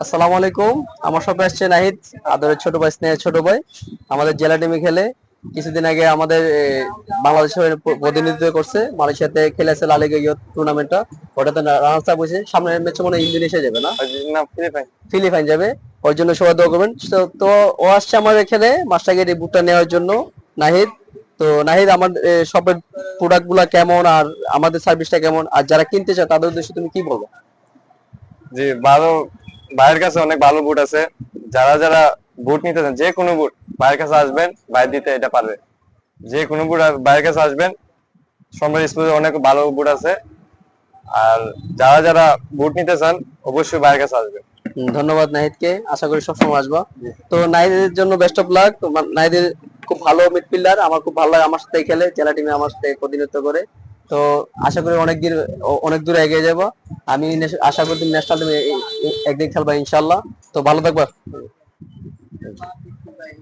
আসসালামু আলাইকুম। আমার সাথে আসছে নাহিদ, আদরের ছোট ভাই, স্নেহের ছোট ভাই। আমাদের জেলা টিমে খেলে। কিছুদিন আগে আমাদের বাংলাদেশের হয়ে প্রতিনিধিত্ব করছে, মালয়েশিয়াতে খেলেছে লা লিগা ইয়ুথ টুর্নামেন্টটা। ওটাতে রানার্স আপ হয়েছে। সামনের ম্যাচে মনে হয় ইন্দোনেশিয়া যাবে না, না, ফিলিপাইন। ফিলিপাইন যাবে। ওর জন্য সবাই দোয়া করবেন। তো ও আসছে আমার এখানে মাস্টারগেট এই বুটটা নেওয়ার জন্য, নাহিদ। তো নাহিদ, আমার সবের প্রোডাক্ট গুলা কেমন আর আমাদের সার্ভিসটা কেমন, আর যারা কিনতে চায় তাদের উদ্দেশ্যে তুমি কি বলবো? জি, ভালো। ভাইয়ের কাছে অনেক ভালো বুট আছে। যারা যারা বুট নিতে চান, যে কোনো বুট ভাইয়ের কাছে আসবেন, ভাই দিতে এটা পারবে। যে কোনো বুট ভাইয়ের কাছে আসবেন। সম্রাট স্পোর্টসের অনেক ভালো বুট আছে। আর যারা যারা বুট নিতে চান, অবশ্যই ভাইয়ের কাছে আসবেন। ধন্যবাদ নাহিদকে, আশা করি সবসময় আসবা। তো নাহিদের জন্য বেস্ট অফ লাক। তো নাহিদের খুব ভালো মিডফিল্ডার, আমার খুব ভালো লাগে, আমার সাথে খেলে, জেলা টিমে আমার সাথে প্রতিনিধিত্ব করে। তো আশা করি অনেক দূরে এগিয়ে যাবো। আমি আশা করি তুমি ন্যাশনাল টিমে একদিন খেলবা ইনশাল্লাহ। তো ভালো থাকবা।